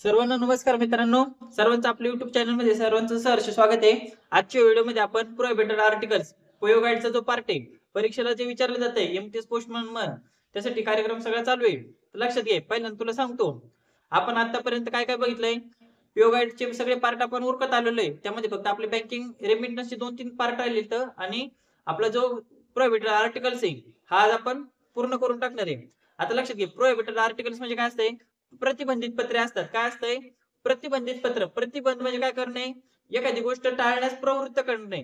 सर्वांना नमस्कार मित्रांनो. सर्वांचं आपल्या युट्यूब चॅनल मध्ये सर्वांचं सहर्ष स्वागत आहे. आजच्या व्हिडिओमध्ये आपण प्रोहिबिटेड आर्टिकल्स पयो गाईडचा जो पार्ट आहे, परीक्षेला जे विचारलं जात आहे एमटीएस पोस्टमन मन, त्यासाठी कार्यक्रम सगळा चालू आहे. तर लक्षात घे, पहिल्यांदा तुला सांगतो आपण आतापर्यंत काय काय बघितलंय. पयो गाईडचे सगळे पार्ट आपण उरकत आलेलो आहे. त्यामध्ये फक्त आपले बँकिंग रेमिटन्सचे 2-3 पार्ट राहिले तर, आणि आपला जो प्रोहिबिटेड आर्टिकल्स आहे हा आज आपण पूर्ण करून टाकणार आहे. आता लक्षात घे, प्रोहिबिटेड आर्टिकल्स म्हणजे काय असते. प्रतिबंधित पत्रे असतात. काय असतंय? प्रतिबंधित पत्र. प्रतिबंध म्हणजे काय करणे, एखादी गोष्ट टाळण्यास प्रवृत्त करणे,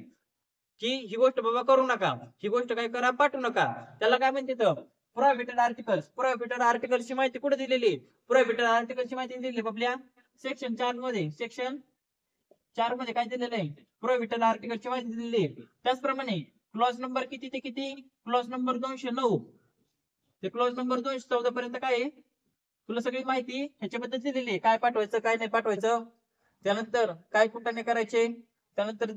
की ही गोष्ट बाबा करू नका, ही गोष्ट काय करा, पाठवू नका. त्याला काय म्हणते तर प्रोहिबिटेड आर्टिकल्स. प्रोहिबिटेड आर्टिकल्सची माहिती कुठे दिलेली आहे? प्रोहिबिटेड आर्टिकलची माहिती दिलेली आहे आपल्या सेक्शन 4 मध्ये. सेक्शन 4 मध्ये काय दिलेलं आहे? प्रोहिबिटेड आर्टिकलची माहिती दिलेली आहे. त्याचप्रमाणे क्लॉज नंबर किती ते किती? क्लॉज नंबर 209 ते क्लॉज नंबर 214 पर्यंत काय आहे, तुला सगळी माहिती ह्याच्याबद्दल दिलेली आहे. काय पाठवायचं, काय नाही पाठवायचं, त्यानंतर काय कुठाने करायचे, त्यानंतर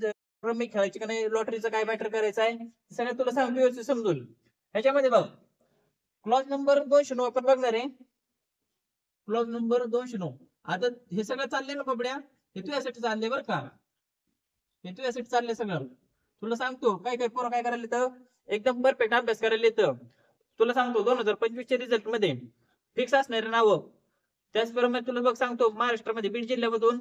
रमी खेळायची का नाही, लॉटरीचं काय मॅटर करायचं आहे, सगळं तुला सांग व्यवस्थित समजून. ह्याच्यामध्ये बघ, क्लॉज नंबर 209 आपण बघणार आहे. Clause number 209. आता हे सगळं चाललंय ना बाबड्या, हे तू यासाठी चाललंय बरं का, हे तू यासाठी चाललंय सगळं. तुला सांगतो काय काय पोरं काय करायला तर एकदम परफेक्ट अभ्यास करायला येतं. तुला सांगतो 2025 च्या रिझल्ट मध्ये फिक्स असणारे नाव. त्याचप्रमाणे तुला बघ सांगतो, महाराष्ट्रामध्ये बीड जिल्ह्यामधून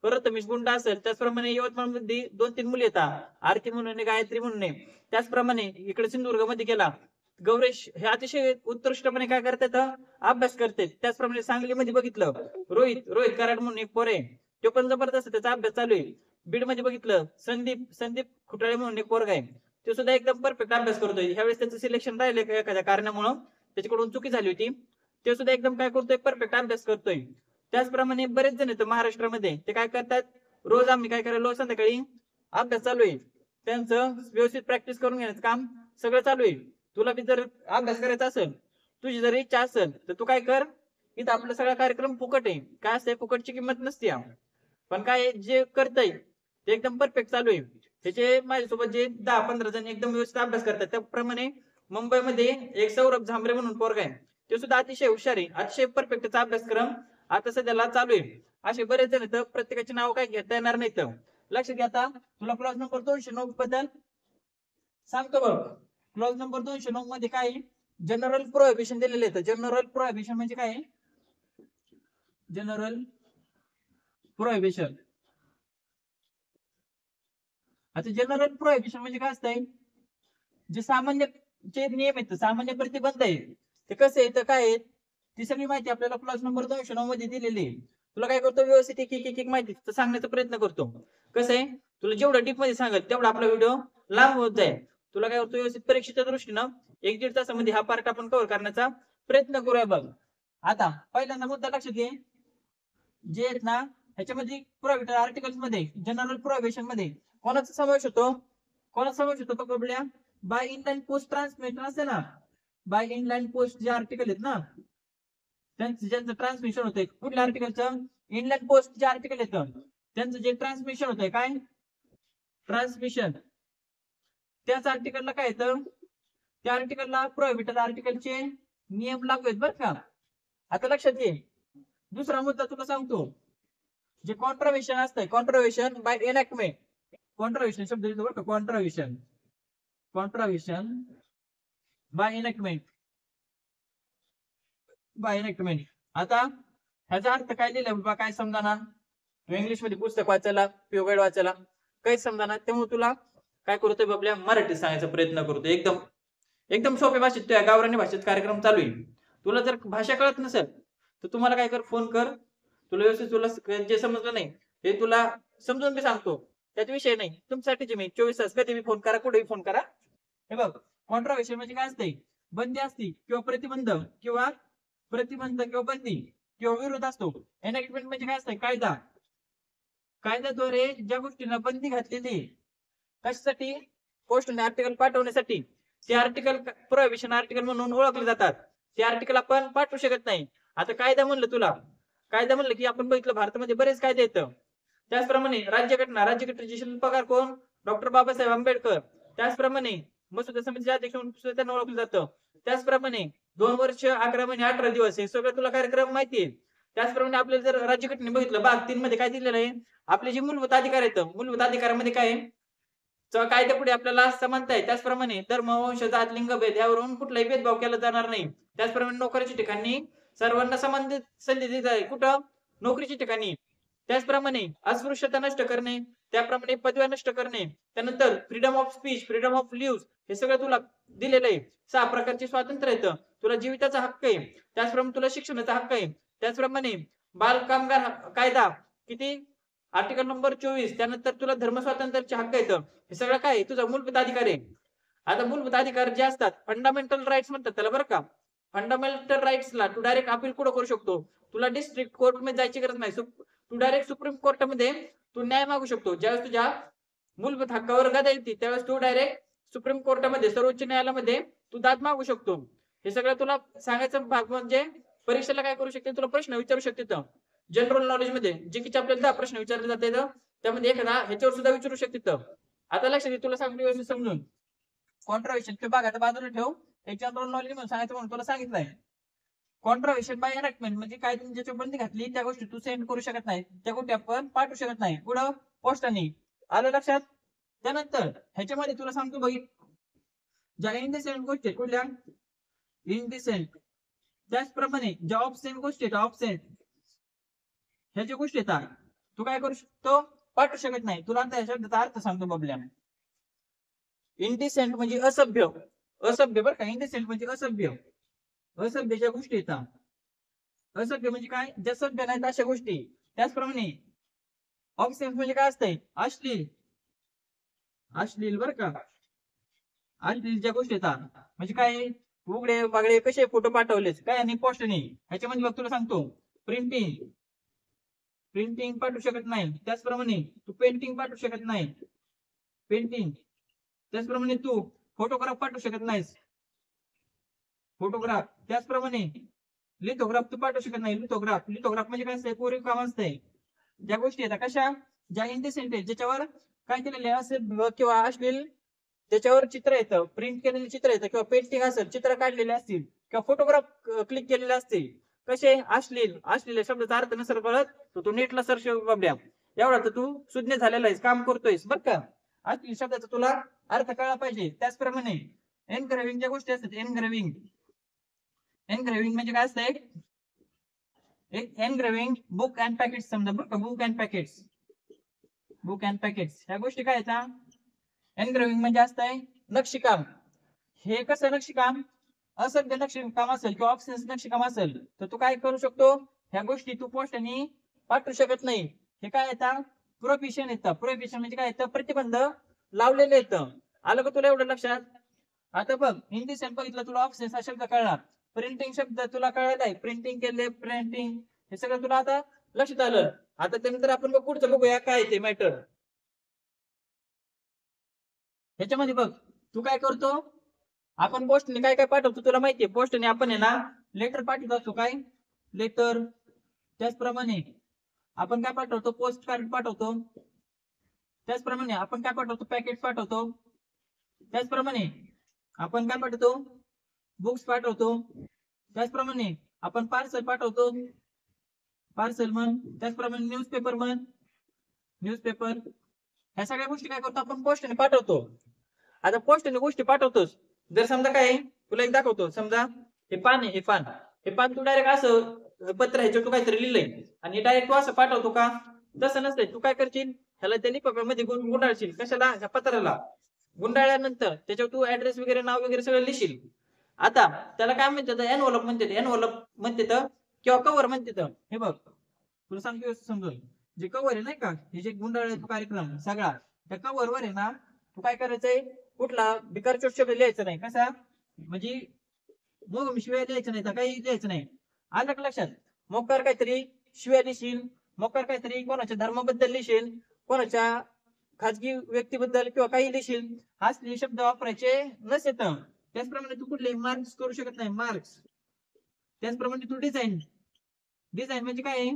प्रथमेश गुंडा असेल, त्याचप्रमाणे यवतमाळमध्ये 2-3 मुली येतात, आरती म्हणून आहे, गायत्री म्हणून आहे. त्याचप्रमाणे इकडे सिंधुदुर्ग मध्ये गेला गौरेश, हे अतिशय उत्कृष्टपणे काय करतात, अभ्यास करतात. त्याचप्रमाणे सांगलीमध्ये बघितलं रोहित रोहित कराड म्हणून एक पोर आहे, तो पण जबरदस्त त्याचा अभ्यास चालू आहे. बीड मध्ये बघितलं संदीप संदीप खुटाळे म्हणून एक पोरगा आहे, तो सुद्धा एकदम परफेक्ट अभ्यास करतोय. ह्यावेळेस त्याचं सिलेक्शन राहिले एखाद्या कारणामुळे, त्याच्याकडून चुकी झाली होती. ते सुद्धा एकदम काय करतोय, परफेक्ट अभ्यास करतोय. त्याचप्रमाणे बरेच जण येतं महाराष्ट्रामध्ये, ते काय करतात, रोज आम्ही काय करायला संध्याकाळी अभ्यास चालू आहे, त्यांचं व्यवस्थित प्रॅक्टिस करून घेण्याचं काम सगळं चालू आहे. तुला बी जर अभ्यास करायचा असेल, तुझी जर इच्छा असेल, तर तू काय कर, इथं आपला सगळा कार्यक्रम फुकट आहे. काय असते, फुकटची किंमत नसते. पण काय जे करताय ते एकदम परफेक्ट चालू आहे. त्याचे माझ्यासोबत जे 10-15 जण एकदम व्यवस्थित अभ्यास करतात. त्याप्रमाणे मुंबईमध्ये एक सौरभ झांबरे म्हणून पोरगा आहे, ते सुद्धा अतिशय हुशार आहे, अतिशय परफेक्ट त्याचा अभ्यासक्रम आता सध्याला चालू आहे. असे बरेच जण तर प्रत्येकाचे नाव काय घेता येणार नाही. तर लक्ष घ्या. आता तुला क्लॉज नंबर 209 बद्दल सांगतो बघ. क्लॉज नंबर 209 मध्ये काय, जनरल प्रोहिबिशन दिलेले आहेत. जनरल प्रोहिबिशन म्हणजे काय, जनरल प्रोहिबिशन. आता जनरल प्रोहिबिशन म्हणजे काय असतंय, जे सामान्य जे नियम आहेत, सामान्य प्रतिबंध आहे, ते कसे आहेत, काय आहेत, ती सगळी माहिती आपल्याला क्लास नंबर 209 मध्ये दिलेली आहे. तुला काय करतो, व्यवस्थित एक एक एक एक माहिती सांगण्याचा प्रयत्न करतो. कसं आहे, तुला जेवढं डीप मध्ये सांगत तेवढा आपला व्हिडिओ लांब होत जाईल. तुला काय करतो, व्यवस्थित परीक्षेच्या दृष्टीनं 1-1.5 तासामध्ये हा पार्ट आपण कव्हर करण्याचा प्रयत्न करूया बघ. आता पहिल्यांदा मुद्दा लक्षात घे, जे आहेत ना ह्याच्यामध्ये प्रोहिबिटेड आर्टिकल्स मध्ये, जनरल प्रोहिबिशन मध्ये कोणाचा समावेश होतो, कोणाचा समावेश होतो बघूया. बाय इनलाईन पोस्ट ट्रान्समिशन असते ना, बाय इनलाईन पोस्ट जे आर्टिकल आहेत ना, त्यांचं ज्यांचं ट्रान्समिशन होतंय, कुठल्या आर्टिकलचं, इनलाईन पोस्ट जे आर्टिकल येतं त्यांचं जे ट्रान्समिशन होतंय, काय ट्रान्समिशन, त्याच आर्टिकलला काय येतं, त्या आर्टिकलला प्रोहिबिटेड आर्टिकलचे नियम लागू आहेत बरं का. आता लक्षात घे. दुसरा मुद्दा तुला सांगतो, जे कॉन्ट्राव्हेशन असतंय, कॉन्ट्राव्हेशन बाय एनॅक्टमेंट. कॉन्ट्राव्हेशन शब्द येतो बरं का, कॉन्ट्राव्हेशन, कॉन्ट्राव्हेशन बाय एनॅक्टमेंट, बाय एनॅक्टमेंट. आता ह्याचा अर्थ काय लिहिलं बाबा, काय समजा, तू इंग्लिश मध्ये पुस्तक वाचायला, पयो गाईड वाचायला काही समजा, त्यामुळे तुला काय करतोय बाबल्या, मराठीत सांगायचा प्रयत्न करतोय. एकदम एकदम सोप्या भाषेत, तुझ्या गावरानी भाषेत कार्यक्रम चालू आहे. तुला जर भाषा कळत नसेल तर तुम्हाला काय कर, फोन कर. तुला व्यवस्थित तुला जे समजलं नाही ते तुला समजून मी सांगतो, त्यात विषय नाही. तुमच्यासाठी मी 24 तास कधी मी फोन करा, कुठेही फोन करा. हे बघ, कॉन्ट्राव्हर्शन म्हणजे काय असते, बंदी असती किंवा प्रतिबंध, किंवा प्रतिबंध किंवा बंदी किंवा विरोध असतो. एनॅक्टमेंट म्हणजे काय असतं, कायदा. कायद्याद्वारे ज्या गोष्टींना बंदी घातलेली, कशासाठी, पोस्ट आर्टिकल पाठवण्यासाठी, ते आर्टिकल प्रोहिबिशन आर्टिकल म्हणून ओळखले जातात. ते आर्टिकल आपण पाठवू शकत नाही. आता कायदा म्हणलं, तुला कायदा म्हणलं की आपण बघितलं भारतामध्ये बरेच कायदे येतं. त्याचप्रमाणे राज्यघटना, राज्यघटनेचे शिल्पकार कोण, डॉक्टर बाबासाहेब आंबेडकर. त्याचप्रमाणे मसुदा समितीचे अध्यक्ष म्हणून सुद्धा त्यांना ओळखलं जातं. त्याचप्रमाणे 2 वर्ष 11 महिने 18 दिवस हे सगळं तुला कार्यक्रम माहिती आहे. त्याचप्रमाणे आपल्याला जर राज्यघटनेने बघितलं भाग 3 मध्ये काय दिलेलं आहे, आपले जे मूलभूत अधिकार आहेत, मूलभूत अधिकारामध्ये काय आहे, कायद्यापुढे आपल्याला समानता आहे. त्याचप्रमाणे धर्म, वंश, जात, लिंग, भेद यावरून कुठलाही भेदभाव केला जाणार नाही. त्याचप्रमाणे नोकरीच्या ठिकाणी सर्वांना समान संधी दिली जाईल. कुठं? नोकरीच्या ठिकाणी. त्याचप्रमाणे अस्पृश्यता नष्ट करणे, त्याप्रमाणे पदव्या नष्ट करणे, त्यानंतर freedom of speech, freedom of views हे सगळं तुला दिलेलं आहे. 6 प्रकारचे स्वातंत्र्य आहेत. तुला जीविताचा हक्क आहे. त्याचप्रमाणे तुला शिक्षणाचा हक्क आहे. त्याचप्रमाणे बाल कामगार कायदा किती? Article number 24. त्यानंतर तुला धर्म स्वातंत्र्याचे हक्क आहेत. हे सगळं काय आहे? तुझा मूलभूत अधिकार आहे. आता मूलभूत अधिकार जे असतात फंडामेंटल राईट्स म्हणतात त्याला बरं का. फंडामेंटल राईट्सला तू डायरेक्ट अपील कुठं करू शकतो? तुला डिस्ट्रिक्ट कोर्ट मध्ये जायची गरज नाही. तू डायरेक्ट सुप्रीम कोर्टामध्ये तू न्याय मागू शकतो. ज्यावेळेस तुझ्या मूलभूत हक्कावर गदा येते त्यावेळेस तू डायरेक्ट सुप्रीम कोर्टामध्ये, सर्वोच्च न्यायालयामध्ये तू दाद मागू शकतो. हे सगळं तुला सांगायचा भाग म्हणजे परीक्षेला काय करू शकते, तुला प्रश्न विचारू शकते. तर जनरल नॉलेज मध्ये जे की आपल्याला 10 प्रश्न विचारले जाते त्यामध्ये एखादा ह्याच्यावर सुद्धा विचारू शकते. आता लक्षात घे, तुला सांगतो व्यवस्थित समजून. कॉन्ट्राव्हेशन ते बघ, आता बाजूला ठेव. हे जनरल नॉलेज म्हणून सांगायचं म्हणून तुला सांगितलंय. कॉन्ट्राव्हेशन बाय एनॅक्टमेंट म्हणजे काय, तुम्ही ज्याची बंदी घातली त्या गोष्टी तू सेंड करू शकत नाही, त्या गोष्टी आपण पाठवू शकत नाही. पुढं पोस्टाने. आलं लक्षात? त्यानंतर ह्याच्यामध्ये तुला सांगतो बघ, ज्या इनडिसेंट गोष्टी आहेत, कुठल्या इनडिसेंट, त्याचप्रमाणे ज्या ऑब्सेंट गोष्टी आहेत, ऑब्सेंट ह्याच्या गोष्टी येतात, तू काय करू शकतो? पाठवू शकत नाही. तुला आता या शब्दाचा अर्थ सांगतो बबल्या. इनडिसेंट म्हणजे असभ्य, असभ्य बरं का. इनडिसेंट म्हणजे असभ्य, असभ्यच्या गोष्टी येतात. असभ्य म्हणजे काय? ज्या सभ्य नाहीत अशा गोष्टी. त्याचप्रमाणे ऑब्सेंट म्हणजे काय असतंय? अश्लील, अश्लील बरं का. अश्लील ज्या गोष्टी येतात म्हणजे काय? उघडे बागडे कसे फोटो पाठवलेच काय आणि पोस्टने. ह्याच्यामध्ये बघ तुला सांगतो, प्रिंटिंग, प्रिंटिंग पाठवू शकत नाही. त्याचप्रमाणे तू पेंटिंग पाठवू शकत नाही, पेंटिंग. त्याचप्रमाणे तू फोटोग्राफ पाठवू शकत नाहीस, फोटोग्राफ. त्याचप्रमाणे लिथोग्राफ तू पाठवू शकत नाही, लिथोग्राफ. लिथोग्राफ म्हणजे काय असतंय? कोरीव काम असतंय. ज्या गोष्टी येतात कशा? ज्या इनडिसेंट आहेत, ज्याच्यावर काय केलेले असेल किंवा अश्लील त्याच्यावर चित्र येतं, प्रिंट केलेले चित्र येतं, किंवा पेंटिंग असेल, चित्र काढलेले असतील, किंवा फोटोग्राफ क्लिक केलेले असतील. कसे? अश्लील. अश्लील शब्दाचा अर्थ नसेल कळत तर तू नेटला सर्च बाबड्या. एवढा तर तू सुज्ञ झालेला आहेस, काम करतोयस बरं का. अश्लील शब्दाचा तुला अर्थ कळला पाहिजे. त्याचप्रमाणे एनग्रेविंग ज्या गोष्टी असतात, एनग्रेविंग, एनग्रेविंग म्हणजे काय असतंय? एक एनग्रेविंग बुक अँड पॅकेट्स, समजा बरं का. Book and packets, book and packets ह्या गोष्टी काय येतात? एनग्रेविंग म्हणजे असतंय नक्षीकाम. हे कसं नक्षीकाम? असभ्य नक्षीकाम असेल किंवा ऑब्सेंट नक्षीकाम असेल तर तू काय करू शकतो? ह्या गोष्टी तू पोस्टाने पाठवू शकत नाही. हे काय येतं? प्रोहिबिशन येतं. प्रोहिबिशन म्हणजे काय येतं? प्रतिबंध लावलेले येतं. आलं का तुला एवढं लक्षात? आता बघ, इनडिसेंट बघितलं तुला, ऑब्सेंट हा शब्द कळला, प्रिंटिंग शब्द तुला कळला आहे, प्रिंटिंग केले, प्रिंटिंग हे सगळं तुला आता लक्षात आलं. आता त्यानंतर आपण पुढचं बघूया काय ते मॅटर. ह्याच्यामध्ये बघ तू काय करतो, आपण पोस्टने काय काय पाठवतो तुला माहितीये. पोस्टने आपण आहे ना लेटर पाठवत असतो, काय लेटर. त्याचप्रमाणे आपण काय पाठवतो? पोस्ट कार्ड पाठवतो. त्याचप्रमाणे आपण काय पाठवतो? पॅकेट पाठवतो. त्याचप्रमाणे आपण काय पाठवतो? बुक्स पाठवतो. त्याचप्रमाणे आपण पार्सल पाठवतो, पार्सल म्हण. त्याचप्रमाणे न्यूजपेपर म्हण, न्यूजपेपर. ह्या सगळ्या गोष्टी काय करतो आपण? पोस्टने पाठवतो. आता पोस्टने गोष्टी पाठवतोस. जर समजा काय तुला एक दाखवतो, समजा हे पान आहे, हे पान, हे पान तू डायरेक्ट असं पत्र ह्याच्यावर तू काहीतरी लिहिलंय आणि डायरेक्ट तू असं पाठवतो का? तसं नसतंय. तू काय करशील? ह्याला त्या लिफाफ्यामध्ये गुंडाळशील. कशाला? ह्या पत्राला गुंडाळल्यानंतर त्याच्यावर तू ऍड्रेस वगैरे, नाव वगैरे सगळं लिहिशील. आता त्याला काय म्हणतात? एनव्हलप म्हणतात, एनव्हलप म्हणतात किंवा कव्हर म्हणतात. हे बघ तुला सांगतो समजून, जे कव्हर आहे नाही का, हे जे गुंडाळाचा कार्यक्रम सगळा, त्या कव्हर वर आहे ना तू काय करायचंय? कुठला बिकारचोट शब्द लिहायचा नाही. कसा? म्हणजे मग शिवाय लिहायचं नाही, तर काही लिहायचं नाही. आलं का लक्षात? मोकार काहीतरी शिवाय लिहिशील, मोकार काहीतरी कोणाच्या धर्माबद्दल लिहिशील, कोणाच्या खाजगी व्यक्तीबद्दल किंवा काही लिहिशील. असले शब्द वापरायचे नसेत. त्याचप्रमाणे तू कुठले मार्क्स करू शकत नाही, मार्क्स. त्याचप्रमाणे तू डिझाईन, डिझाईन म्हणजे काय?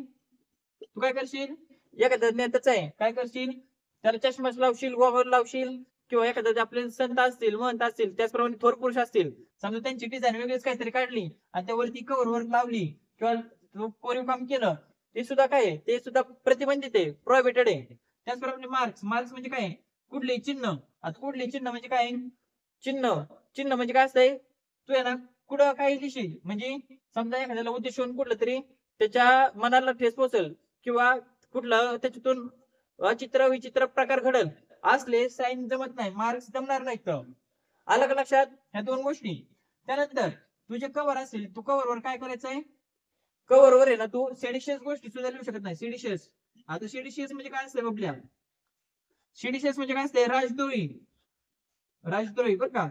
तू काय करशील? एखाद्या नेत्याचं आहे, काय करशील? त्याला चष्माच लावशील, गोगल लावशील, किंवा एखाद्या आपले संत असतील, महंत असतील, त्याचप्रमाणे थोर पुरुष असतील, समजा त्यांची डिझाईन वेगळीच काहीतरी काढली आणि त्यावरती कव्हर वर लावली किंवा तू कोरीव काम केलं ते सुद्धा काय आहे, ते सुद्धा प्रतिबंधित आहे, प्रोहिबिटेड आहे. त्याचप्रमाणे मार्क्स मार्क्स म्हणजे काय, कुठले चिन्ह. आता कुठले चिन्ह म्हणजे काय, चिन्ह चिन्ह म्हणजे काय असतंय, तू आहे ना कुठं काही लिहिशील म्हणजे समजा एखाद्याला उद्देशून कुठलं तरी त्याच्या मनाला ठेस पोहोचल किंवा कुठलं त्याच्यातून अचित्र विचित्र प्रकार घडल असले साईन जमत नाही, मार्क्स जमणार नाहीत. आलं का लक्षात ह्या दोन गोष्टी. त्यानंतर तुझे कव्हर असेल, तू कव्हरवर काय करायचंय, कव्हरवर आहे ना तू सेडिशियस गोष्टी सुद्धा लिहू शकत नाही. सेडिशियस, आता सेडिशियस म्हणजे काय असतंय बघूया. सेडिशियस म्हणजे काय असतंय, राजद्रोही. राजद्रोही बरं का,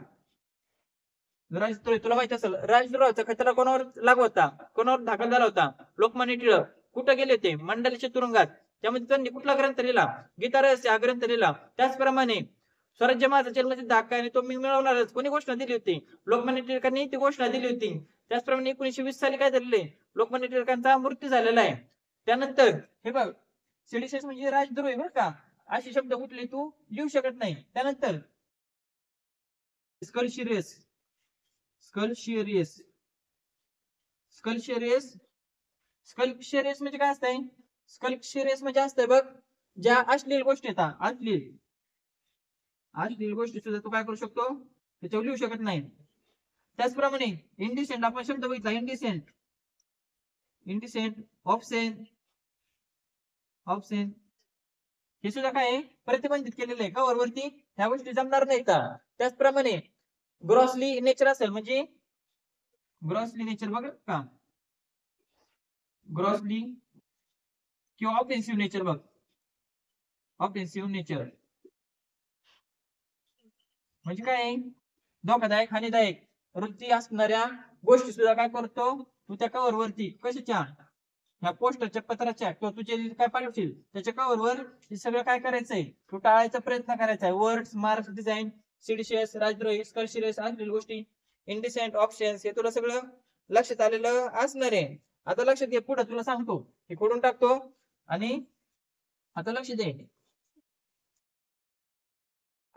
राजद्रोही तुला माहिती असेल, राजद्रोहाचा खतरा कोणावर लागू होता, कोणावर दाखल झाला होता, लोकमान्य टिळक. कुठं गेले होते, मंडलेच्या तुरुंगात. त्यामध्ये त्यांनी कुठला ग्रंथ लिहिला, गीता रहस्य हा ग्रंथ लिहिला. त्याचप्रमाणे स्वराज्य माझा जन्मसिद्ध हक्क आणि तो मी मिळवणारच कोणी घोषणा दिली होती, लोकमान्य टिळकांनी ती घोषणा दिली होती. त्याचप्रमाणे 1920 साली काय झालेले, लोकमान्य टिळकांचा मृत्यू झालेला आहे. त्यानंतर हे बघ, सेडिशियस म्हणजे राजद्रोही बरं का, असे शब्द कुठले तू लिहू शकत नाही. त्यानंतर स्कल्शिरियस, स्कल्शिरियस, स्कल्शिरियस, स्कल्शिरियस म्हणजे काय असतंय, स्कल्शिरियस म्हणजे असतंय बघ, ज्या अश्लील गोष्टी येतात, अश्लील अश्लील गोष्टी सुद्धा तू काय करू शकतो, त्याच्यावर लिहू शकत नाही. त्याचप्रमाणे इंडिसेंट आपण शब्द बघितला, इंडिसेंट, इंडिसेंट, ऑब्सेन, ऑब्सेन हे सुद्धा काय प्रतिबंधित केलेलं आहे कव्हर वरती, ह्या गोष्टी जमणार नाहीत. त्याचप्रमाणे ग्रॉसली नेचर असेल म्हणजे ग्रॉसली नेचर बघ का, ग्रॉसली किंवा ऑफेन्सिव्ह नेचर बघ, ऑफेन्सिव्ह नेचर म्हणजे काय, धोकादायक हानिदायक वृत्ती असणाऱ्या गोष्टी सुद्धा काय करतो तू त्या कव्हर वरती, कशाच्या, ह्या पोस्टरच्या पत्राच्या किंवा तुझे काय पाठवशील त्याच्या कव्हरवर हे सगळं काय करायचंय, तू टाळायचा प्रयत्न करायचा आहे. वर्ड्स, मार्क्स, डिझाईन, सिडिशियस, राजद्रोही, स्कल्शिरियस असलेल्या गोष्टी, इंडिसेंट, ऑप्शन्स हे तुला सगळं लक्षात आलेलं असणार आहे. आता लक्षात घे, पुढे तुला सांगतो हे खोडून टाकतो आणि आता लक्ष दे.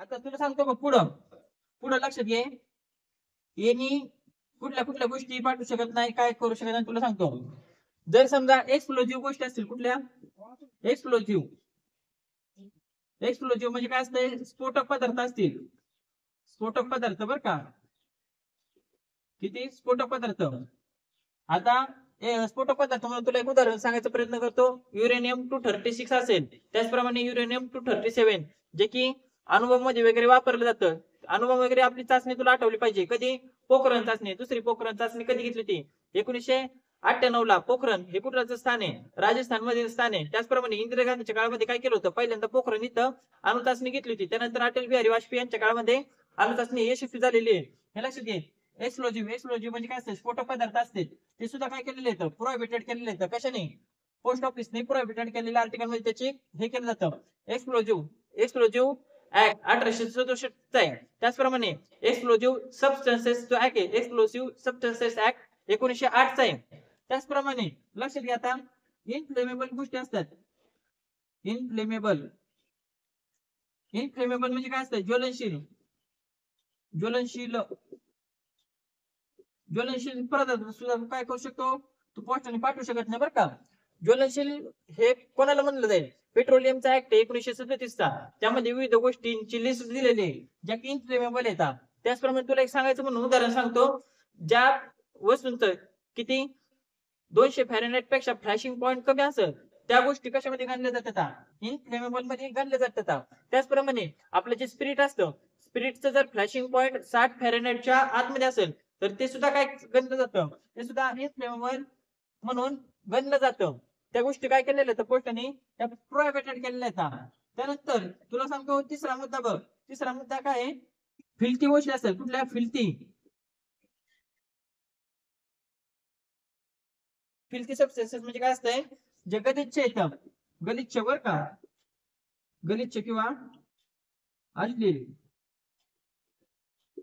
आता तुला सांगतो मग पुढं, पुढं लक्षात घे, यांनी कुठल्या कुठल्या गोष्टी पाठवू शकत नाही, काय करू शकत नाही तुला सांगतो. जर समजा एक्सप्लोजिव्ह गोष्टी असतील, कुठल्या एक्सप्लोजिव्ह, एक्सप्लोजिव्ह म्हणजे काय असतंय, स्फोटक पदार्थ असतील, स्फोटक पदार्थ बर का, किती स्फोटक पदार्थ. आता स्फोटक पदार्थ म्हणून तुला एक उदाहरण सांगायचा प्रयत्न करतो. युरेनियम 236 असेल, त्याचप्रमाणे युरेनियम 237 जे की अणुबॉम्ब मध्ये वगैरे वापरलं जातं. अणुबॉम्ब वगैरे आपली चाचणी तुला आठवली पाहिजे, कधी, पोखरण चाचणी. दुसरी पोखरण चाचणी कधी घेतली होती, 1998 ला. पोखरण हे कुठलं स्थान आहे, राजस्थान मध्ये स्थान आहे. त्याचप्रमाणे इंदिरा गांधीच्या काळामध्ये काय केलं होतं, पहिल्यांदा पोखरण इथं अणु चाचणी घेतली होती. त्यानंतर अटल बिहारी वाजपेयी यांच्या काळामध्ये अणु चाचणी यशस्वी झालेली आहे. हे लक्षात घे. एक्सप्लोजिव्ह, एक्सप्लोजिव्ह म्हणजे काय असते, स्फोटक पदार्थ असते, ते सुद्धा काय केलेले आहेत, प्रोहिबिटेड केलेले आहेत. कशाने, पोस्ट ऑफिसने प्रोहिबिटेड केलेल्या आर्टिकल मध्ये त्याची हे केलं जातं. एक्सप्लोजिव्ह, एक्सप्लोजिव्ह ऍक्ट 1867 आहे. त्याचप्रमाणे एक्सप्लोजिव्ह सबस्टन्सेस जो ऍक्ट आहे, एक्सप्लोसिव्ह सबस्टन्सेस ऍक्ट 1908 आहे. त्याचप्रमाणे लक्षात घ्या, आता इनफ्लेमेबल गोष्टी असतात, इनफ्लेमेबल, इनफ्लेमेबल म्हणजे काय असतं, ज्वलनशील, ज्वलनशील, ज्वलनशील पदार्थ सुद्धा काय करू शकतो, तू पोस्टाने पाठवू शकत नाही बरं का. ज्वलनशील हे कोणाला म्हणलं जाईल, पेट्रोलियमचा ऍक्ट 1937 चा, त्यामध्ये विविध गोष्टींची लिस्ट दिलेली आहे ज्या की इनफ्लेमेबल येतात. त्याचप्रमाणे तुला एक सांगायचं म्हणून उदाहरण सांगतो, ज्या वस्तूंचं किती 200 फॅरेनहाइट पेक्षा फ्लॅशिंग पॉईंट कमी असेल त्या गोष्टी कशामध्ये गणल्या जातात, इनफ्लेमेबल मध्ये गणल्या जातात. त्याचप्रमाणे आपलं जे स्पिरिट असतं, स्पिरिटचं जर फ्लॅशिंग पॉईंट 60 फॅरेनहाइटच्या आतमध्ये असेल तर ते सुद्धा काय गणलं जातं, ते सुद्धा इनफ्लेमेबल म्हणून गणलं जातं. त्या गोष्टी काय केलेल्या आहेत पोस्टाने, त्या प्रोहिबिटेड केलेल्या आहेत. त्यानंतर तुला सांगतो तिसरा मुद्दा बघ, तिसरा मुद्दा काय आहे, फिल्थी गोष्टी असेल, कुठल्या फिल्थी, फिल्थी सबस्टेन्सेस म्हणजे काय असतंय, जे गलिच्छ येतं, गलिच्छ बर का, गलिच्छ किंवा अश्लील,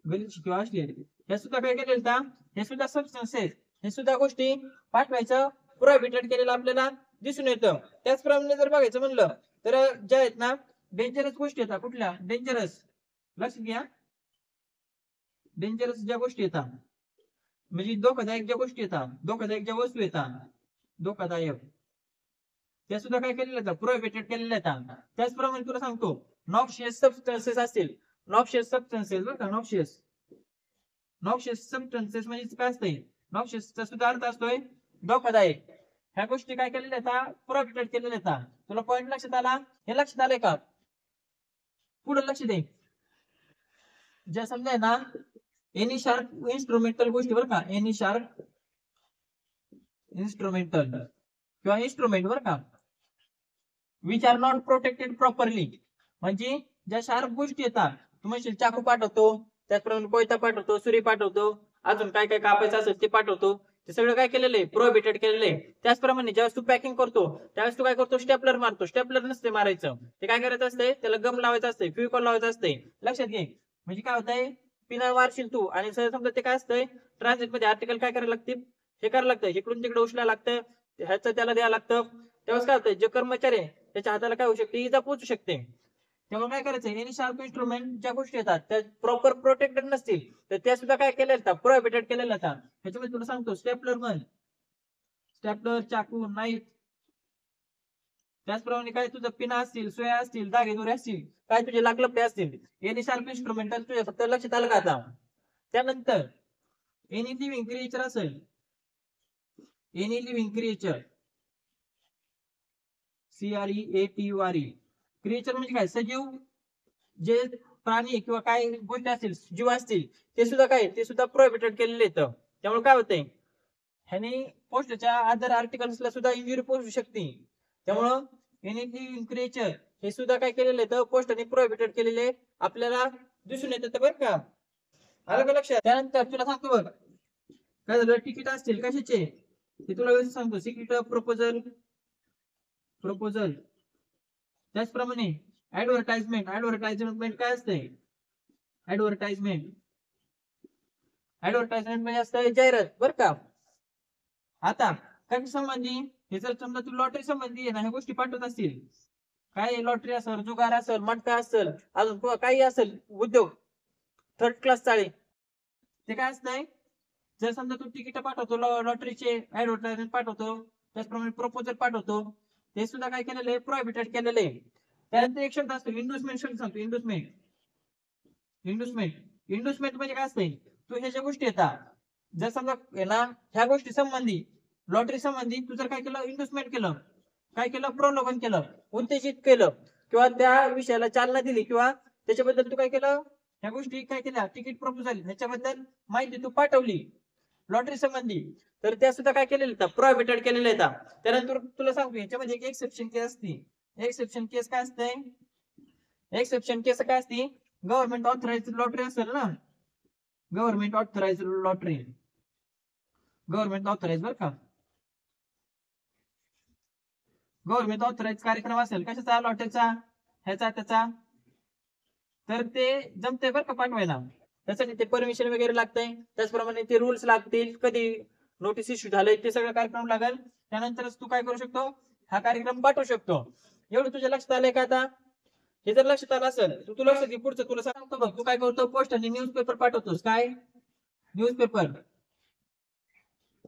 गलिच्छ किंवा अश्लील हे सुद्धा काय केलेलं, हे सुद्धा सबस्टन्सेस, हे सुद्धा गोष्टी पाठवायचं प्रोहिबिटेड केलेलं आपल्याला दिसून येतं. त्याचप्रमाणे जर बघायचं म्हणलं तर ज्या आहेत ना डेंजरस गोष्टी येतात, कुठल्या डेंजरस, लक्ष घ्या, डेंजरस ज्या गोष्टी येतात म्हणजे धोकादायक ज्या गोष्टी येतात, धोकादायक ज्या वस्तू येतात, धोकादायक, ते सुद्धा काय केलेलं आहे, प्रोहिबिटेड केलेलं आहे. त्याचप्रमाणे तुला सांगतो नॉक्शियस सबस्टन्सेस असतील, नॉक्शियस सबस्टन्सेस बरं का, नॉक्शियस नॉक्शियस सबस्टन्सेस म्हणजे काय असतंय, नॉक्शियसचा सुद्धा अर्थ असतोय धोकादायक. ह्या गोष्टी काय केलेल्या आहेत, प्रोहिबिटेड केलेल्या आहेत. तुला पॉईंट लक्षात आला, हे लक्षात आलंय का? पुढे लक्ष दे. ज्या समजा आहे ना, एनी शार्प इन्स्ट्रुमेंटल गोष्टी बरं का, एनी शार्प इन्स्ट्रुमेंटल किंवा इन्स्ट्रुमेंट बरं का, which are not protected properly, म्हणजे ज्या शार्प गोष्टी येतात, तू म्हणशील चाकू पाठवतो, त्याचप्रमाणे कोयता पाठवतो, सुरी पाठवतो, अजून काय काय कापायचं असेल ते पाठवतो, ते सगळं काय केलेलं आहे, प्रोहिबिटेड केलेलं आहे. त्याचप्रमाणे ज्यावेळेस तू पॅकिंग करतो त्यावेळेस तू काय करतो, स्टेपलर मारतो. स्टेपलर नसते मारायचं, ते काय करायचं असते, त्याला गम लावायचं असते, फेविकॉल लावायचं असते. लक्षात घे. म्हणजे काय होतंय, पिना मारशील तू आणि समजा ते काय असतंय, ट्रान्झिट मध्ये आर्टिकल काय करायला लागते, हे करायला लागतं, इकडून तिकडे उचलायला लागतं, ह्याचं त्याला द्यायला लागतं. तेव्हा काय होतं, जे कर्मचारी आहे त्याच्या हाताला काय होऊ शकते, इजा पोहोचू शकते. तेव्हा काय करायचं, एनी शार्प इन्स्ट्रुमेंट ज्या गोष्टी येतात त्या प्रॉपर प्रोटेक्टेड नसतील तर त्या सुद्धा काय केलेल्या, प्रोहिबिटेड केलेल्या. ह्याच्यामध्ये तुला सांगतो स्टेपलर म्हण, स्टेपलर, चाकू, नाईफ, त्याचप्रमाणे काय तुझं पिना असतील, सुया असतील, धागेदोरे असतील, काय तुझे लागलपटे असतील, एनी शार्प इन्स्ट्रुमेंट तुझ्या फक्त लक्षात आलं का आता. त्यानंतर एनी लिव्हिंग क्रिएचर असेल, any living creature, CREATURE, creature म्हणजे काय, सजीव जे प्राणी किंवा काय गोष्टी असतील, जीव असतील, ते सुद्धा काय, ते सुद्धा प्रोहिबिटेड केलेले आहेत. त्यामुळे काय होतंय, ह्याने पोस्टच्या अदर आर्टिकल्सला सुद्धा इंजुरी पोहोचू शकते. त्यामुळं एनी लिव्हिंग क्रिएचर हे सुद्धा काय केलेलं आहे, पोस्टने प्रोहिबिटेड केलेले आपल्याला दिसून येतात बरं का. आलं का लक्षात. त्यानंतर तुला सांगतो बघ, काय झालं, तिकीट असतील कशाचे ते तुला व्यवस्थित सांगतो, तिकीट, प्रपोजल, प्रपोजल. त्याचप्रमाणे ऍडव्हर्टाइजमेंट, ऍडव्हर्टाइजमेंट काय असते, ऍडव्हर्टाइजमेंट, ऍडव्हर्टाइजमेंट म्हणजे असतं जाहिरात बरं का. आता काही संबंधी हे जर समजा तू लॉटरी संबंधी आहे ना, ह्या गोष्टी पाठवत असतील, काय लॉटरी असेल, जुगार असेल, मटका असेल, अजून काही असेल उद्योग, थर्ड क्लास चाळे, ते काय असतंय, जर समजा तू तिकीट पाठवतो, लॉटरीचे ऍडव्हर्टाइजमेंट पाठवतो, त्याचप्रमाणे प्रपोजल पाठवतो, ते सुद्धा काय केलेलं आहे, प्रोहिबिटेड केलेलं आहे. त्यानंतर एक शब्द असतो इंडोसमेंट, शब्द सांगतो इंडोसमेंट. इंडोसमेंट, इंडोसमेंट म्हणजे काय असते, तू ह्या ज्या गोष्टी येतात, जर समजा ना ह्या गोष्टी संबंधी, लॉटरी संबंधी तू जर काय केलं, इंडोसमेंट केलं, काय केलं, प्रलोभन केलं, उत्तेजित केलं, किंवा त्या विषयाला चालना दिली, किंवा त्याच्याबद्दल तू काय केलं, ह्या गोष्टी काय केल्या, तिकीट, प्रपोजल ह्याच्याबद्दल माहिती तू पाठवली लॉटरी संबंधी, तर त्या सुद्धा काय केलेल्या, प्रोहिबिटेड केलेल्या आहेत. त्यानंतर तुला सांगतो याच्यामध्ये एक एक्सेप्शन केस असते. एक्सेप्शन केस काय असते, एक्सेप्शन केस काय असते, गव्हर्नमेंट ऑथराइज लॉटरी असेल ना, government authorise lottery, government authorise बरं का, गव्हर्नमेंट ऑथराइज कार्यक्रम असेल कशाचा, लॉटरीचा, ह्याचा त्याचा, तर ते जमते बरं का पाठवायला. त्यासाठी ते परमिशन वगैरे लागतंय, त्याचप्रमाणे ते रूल्स लागतील, कधी नोटीस इश्यू झालंय ते सगळं कार्यक्रम लागेल, त्यानंतरच तू काय करू शकतो, हा कार्यक्रम पाठवू शकतो. एवढं तुझ्या लक्षात आलंय का आता. हे जर लक्षात आलं असेल तर तू लक्षात घे, पुढचं तुला सांगतो बघ, तू काय करतो, पोस्टाने न्यूजपेपर पाठवतोस, काय न्यूजपेपर.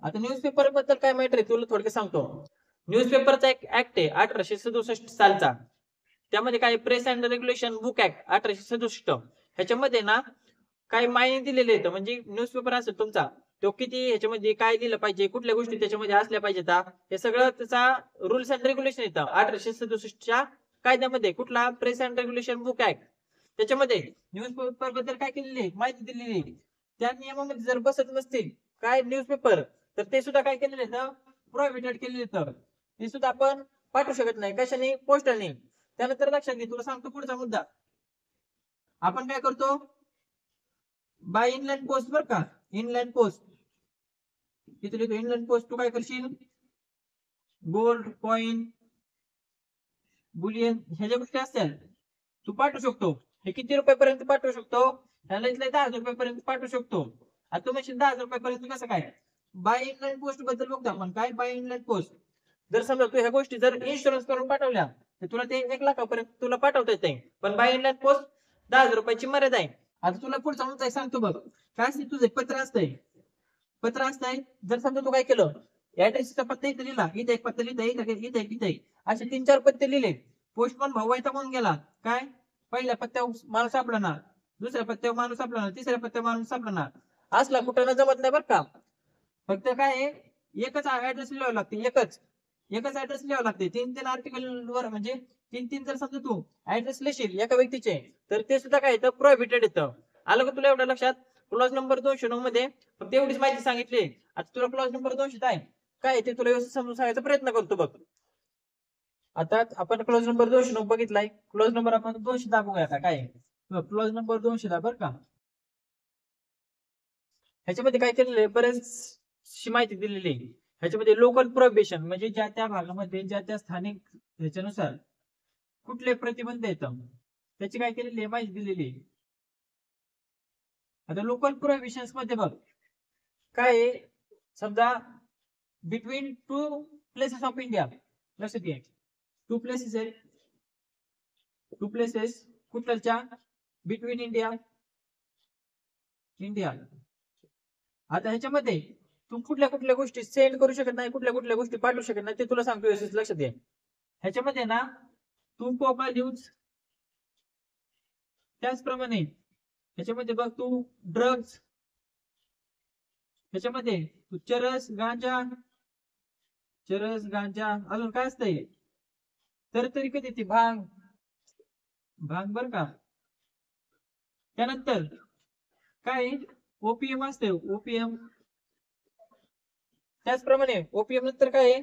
आता न्यूजपेपर बद्दल काय माहिती आहे तुला थोडक्यात सांगतो. न्यूजपेपरचा एक ऍक्ट आहे 1867 सालचा, त्यामध्ये काय press and regulation book act 1867, ह्याच्यामध्ये ना काही माहिती दिलेले आहेत, म्हणजे न्यूजपेपर असेल तुमचा, तो किती ह्याच्यामध्ये काय दिलं पाहिजे, कुठल्या गोष्टी त्याच्यामध्ये असल्या पाहिजेत, हे सगळं त्याचा रूल्स अँड रेग्युलेशन येतं 1867च्या कायद्यामध्ये. कुठला, press and regulation book act, त्याच्यामध्ये न्यूजपेपर बद्दल काय केलेली माहिती दिलेली. त्या नियमामध्ये जर बसत नसतील काय न्यूजपेपर, तर ते सुद्धा काय केलेले आहेत, प्रोहिबिटेड केलेले आहेत, ते सुद्धा आपण पाठवू शकत नाही, कशाने, पोस्टाने. त्यानंतर लक्षात घे, तुला सांगतो पुढचा मुद्दा, आपण काय करतो, बाय इनलँड पोस्ट बरं का, इनलँड पोस्ट, तिथे लिहितो इनलँड पोस्ट, तू काय करशील, गोल्ड कॉइन, बुलियन, ह्या ज्या गोष्टी असतील तू पाठवू शकतो. हे किती रुपयापर्यंत पाठवू शकतो, ह्याला इथले 10,000 रुपयापर्यंत पाठवू शकतो. आता तुम्ही 10,000 रुपयापर्यंत कसं काय, बाय इनलँड पोस्ट बद्दल बघतो आपण, काय बाय इनलँड पोस्ट, जर समजा तू ह्या गोष्टी जर इन्शुरन्स करून पाठवल्या तर तुला ते 1 लाखापर्यंत तुला पाठवता येते, पण बाय इनलँड पोस्ट 10,000 रुपयाची मर्यादा आहे. आता तुला पुढचा मुद्दा सांगतो बघ, काय असते, तुझे पत्र असतंय, पत्र असतंय, जर समजा तू काय केलं, ऍड्रेसचा पत्ता इथे लिहिला, इथे एक पत्ता लिहिता, इथे असे 3-4 पत्ते लिहिले. पोस्टमन भाऊ वैतागून गेला. काय, पहिल्या पत्त्यावर माणूस सापडणार, दुसऱ्या पत्त्यावर माणूस सापडणार, तिसऱ्या पत्त्यावर माणूस सापडणार. असला कुठं जमत नाही बरं का. फक्त काय आहे, एकच ऍड्रेस लिहावं लागते, एकच ऍड्रेस लिहावं लागते. 3-3 आर्टिकल वर म्हणजे 3-3 जर समजा तू ऍड्रेस लिहिशील एका व्यक्तीचे, तर ते सुद्धा काय येतं, प्रोहिबिटेड येतं. आलं का तुला एवढं लक्षात? क्लॉज नंबर 209 मध्ये फक्त एवढीच माहिती सांगितली. आता तुला क्लॉज नंबर 200 आहे काय ते तुला व्यवस्थित समजून सांगायचा प्रयत्न करतो बघ. आता आपण क्लॉज नंबर 209 बघितलाय. क्लॉज नंबर आपण 210 बघूया आता काय क्लॉज नंबर 210 बरं का. ह्याच्यामध्ये काय केलेलं आहे, बरेच माहिती दिलेली आहे. ह्याच्यामध्ये लोकल प्रोहिबिशन म्हणजे ज्या त्या भागामध्ये ज्या त्या स्थानिक ह्याच्यानुसार कुठले प्रतिबंध येतं त्याची काय केलेली आहे, माहिती दिलेली आहे. आता लोकल प्रोहिबिशन मध्ये बघ काय आहे, समजा बिटवीन 2 प्लेसेस ऑफ इंडिया, लक्षात घे 2 प्लेसेस आहेत, 2 प्लेसेस कुठल्या, बिटवीन इंडिया. आता ह्याच्यामध्ये तू कुठल्या कुठल्या गोष्टी सेंड करू शकत नाही, कुठल्या कुठल्या गोष्टी पाठवू शकत नाही, ते तुला सांगतो व्यवस्थित लक्षात घे. ह्याच्यामध्ये ना तू मोबाईल यूज, त्याचप्रमाणे ह्याच्यामध्ये बघ तू ड्रग्ज, ह्याच्यामध्ये तू चरस गांजा, अजून काय असतंय तर तरी कधी ती भांग बर का. त्यानंतर काय ओपीएम असते, ओपीएम. त्याचप्रमाणे ओपीएम नंतर काय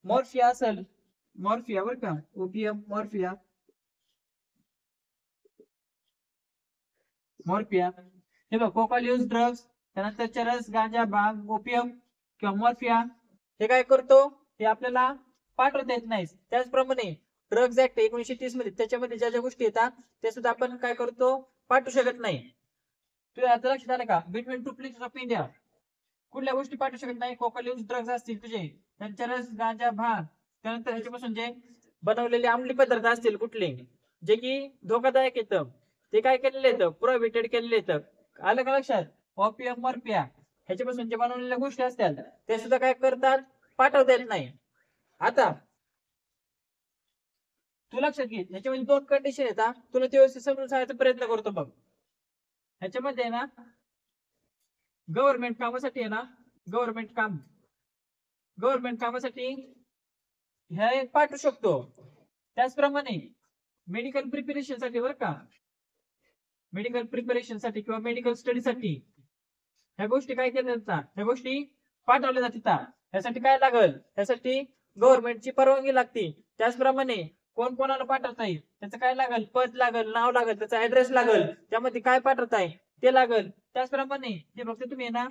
मॉर्फिया असेल, मॉर्फिया बर का, ओपीएम मॉर्फिया हे बघ कोकाल यूज ड्रग्ज, त्यानंतर चरस गांजा भांग ओपीएम किंवा मॉर्फिया हे काय करतो, हे आपल्याला पाठवता येत नाही. त्याचप्रमाणे ड्रग्ज ऍक्ट 1930 मध्ये त्याच्यामध्ये ज्या ज्या गोष्टी येतात ते सुद्धा आपण काय करतो, पाठवू शकत नाही. तुझ्या आता लक्षात आलं का, बिटवीन 2 प्लेसेस ऑफ इंडिया कुठल्या गोष्टी पाठवू शकत नाही, कोकाल यूज ड्रग्ज असतील तुझे, चरस गांजा भांग, त्यानंतर ह्याच्यापासून जे बनवलेले अंमली पदार्थ असतील कुठले जे की धोकादायक येतं ते काय केलेलं येतं, प्रोहिबिटेड केलेलं येतं. आलं का लक्षात. ओपीएम मॉर्फिया ह्याच्यापासून जे बनवलेल्या गोष्टी असतात ते सुद्धा काय करतात, पाठवता येत नाही. आता तू लक्षात घे, ह्याच्यामध्ये 2 कंडिशन येतात, तुला ते व्यवस्थित समजून सांगायचा प्रयत्न करतो बघ. ह्याच्यामध्ये ना गव्हर्नमेंट कामासाठी आहे ना, गव्हर्नमेंट कामासाठी हे पाठवू शकतो. त्याचप्रमाणे मेडिकल प्रिपरेशन साठी बरं का, मेडिकल प्रिपरेशन साठी किंवा मेडिकल स्टडी साठी ह्या गोष्टी काय केल्या जातात, ह्या गोष्टी पाठवल्या जातात. ह्यासाठी काय लागल, त्यासाठी गव्हर्नमेंटची परवानगी लागते. त्याचप्रमाणे कोण कोणाला पाठवता येईल त्याचं काय लागल, पद लागल, नाव लागल, त्याचा ऍड्रेस लागल, त्यामध्ये काय पाठवताय ते लागल. त्याचप्रमाणे ते फक्त तुम्ही ना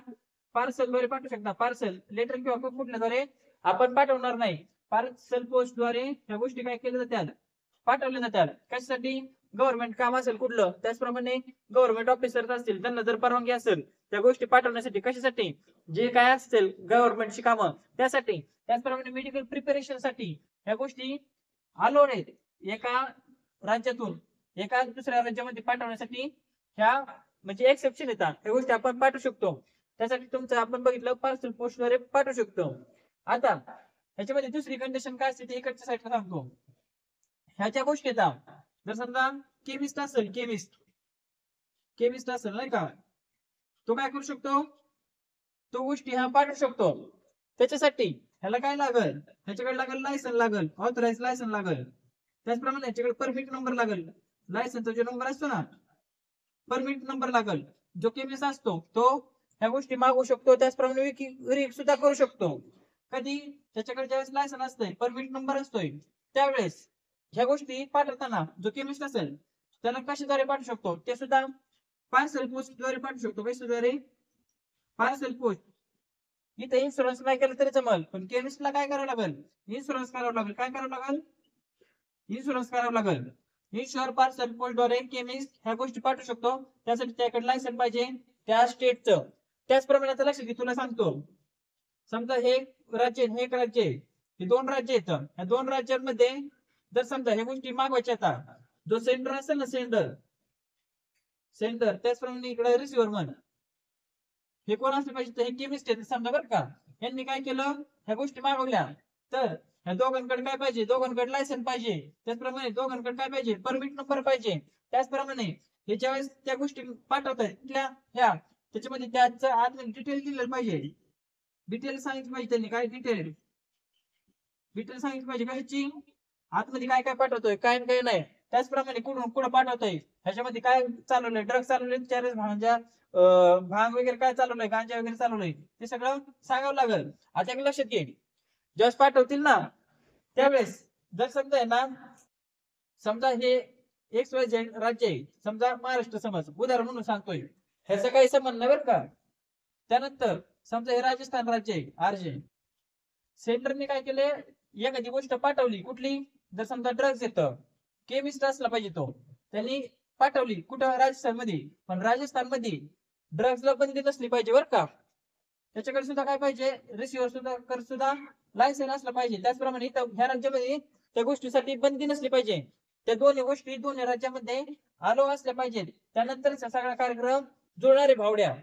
पार्सलद्वारे पाठवू शकता, पार्सल लेटर किंवा कुठल्याद्वारे आपण पाठवणार नाही. पार्सल पोस्ट द्वारे ह्या गोष्टी काय केल्या जातात, पाठवल्या जातात. कशासाठी, गव्हर्नमेंट काम असेल कुठलं, त्याचप्रमाणे गव्हर्नमेंट ऑफिसर असतील त्यांना जर परवानगी असेल त्या गोष्टी पाठवण्यासाठी, कशासाठी, जे काय असेल गव्हर्नमेंटची कामं त्यासाठी. त्याचप्रमाणे मेडिकल प्रिपरेशन साठी ह्या गोष्टी अलाउड आहेत. एका राज्यातून एका दुसऱ्या राज्यामध्ये पाठवण्यासाठी ह्या म्हणजे एक्सेप्शन येतात, ह्या गोष्टी आपण पाठवू शकतो. त्यासाठी तुमचं आपण बघितलं पार्सल पोस्ट द्वारे पाठवू शकतो. आता ह्याच्यामध्ये दुसरी कंडिशन काय असते ते इकडच्या साईडला सांगतो. ह्याच्या गोष्टी येतात, जर समजा केमिस्ट असेल, केमिस्ट असेल नाही का, तो काय करू शकतो, तो गोष्टी ह्या पाठवू शकतो. त्याच्यासाठी ह्याला काय लागल, ह्याच्याकडे लागल लायसन लागल, ऑथराइज लायसन लागल. त्याचप्रमाणे ह्याच्याकडे परमिट नंबर लागल, लायसनचा जो नंबर असतो ना परमिट नंबर लागल. जो केमिस्ट असतो तो ह्या गोष्टी मागू शकतो. त्याचप्रमाणे विक्री सुद्धा करू शकतो. कधी, त्याच्याकडे ज्यावेळेस लायसन असतंय, परमिट नंबर असतोय, त्यावेळेस ह्या गोष्टी पाठवताना जो केमिस्ट असेल त्याला कशाद्वारे पाठवू शकतो, ते सुद्धा पार्सल पोस्ट द्वारे पाठवू शकतो. कशाद्वारे, पार्सल पोस्ट. इथे इन्शुरन्स नाही केलं तरी जमल, पण केमिस्टला काय करावं लागेल, इन्शुरन्स करावं लागेल. काय करावं लागेल, इन्शुरन्स करावं लागेल. इन्शुअर पार्सल पोस्ट द्वारे केमिस्ट ह्या गोष्टी पाठवू शकतो. त्यासाठी त्याकडे लायसन पाहिजे त्या स्टेटचं. त्याचप्रमाणे आता लक्षात घे, तुला सांगतो, समजा हे राज्य हे एक राज्य आहे, हे 2 राज्य येतं. या 2 राज्यांमध्ये जर समजा ह्या गोष्टी मागवायच्या आता, जो सेंडर असेल ना, सेंडर त्याचप्रमाणे इकडे रिसिव्हर म्हण, हे कोण असले पाहिजे, हे केमिस्ट आहे समजा बरं का. यांनी काय केलं, ह्या गोष्टी मागवल्या. तर ह्या दोघांकडे काय पाहिजे, दोघांकडे लायसन पाहिजे. त्याचप्रमाणे दोघांकडे काय पाहिजे, परमिट नंबर पाहिजे. त्याचप्रमाणे हे ज्यावेळेस त्या गोष्टी पाठवतायत कुठल्या ह्या, त्याच्यामध्ये त्याचं आतमध्ये डिटेल दिलेलं पाहिजे. डिटेल सांगितलं पाहिजे त्यांनी, काय डिटेल डिटेल सांगितलं पाहिजे कशाची, आतमध्ये काय काय पाठवतोय काय आणि काय नाही. त्याचप्रमाणे कुठून कुठं पाठवतोय, ह्याच्यामध्ये काय चालवलंय, ड्रग्ज चालवले, चॅरेस भांजा भांग वगैरे काय चालवलंय, गांजा वगैरे चालवलंय, ते सगळं सांगावं लागेल. आता एक लक्षात घे, ज्यावेळेस पाठवतील ना त्यावेळेस जर समजा आहे ना, समजा हे XYZ राज्य आहे, समजा महाराष्ट्र समज उदाहरण म्हणून सांगतोय, ह्याचा काही संबंध नाही बरं का. त्यानंतर समजा हे राजस्थान राज्य आहे RJ, सेंटरने काय केले, एखादी गोष्ट पाठवली कुठली, जर समजा ड्रग्ज येतं, केमिस्ट असला पाहिजे तो, त्यांनी पाठवली कुठं राजस्थान मध्ये, पण राजस्थान मध्ये ड्रग्जला बंदी नसली पाहिजे बरं का. त्याच्याकडे सुद्धा काय पाहिजे, रिसिव्हर सुद्धा लायसन असलं पाहिजे. त्याचप्रमाणे ह्या राज्यामध्ये त्या गोष्टीसाठी बंदी नसली पाहिजे. त्या दोन्ही गोष्टी दोन्ही राज्यामध्ये आलो असल्या पाहिजेत. त्यानंतर सगळा कार्यक्रम जुळणारे भावड्या.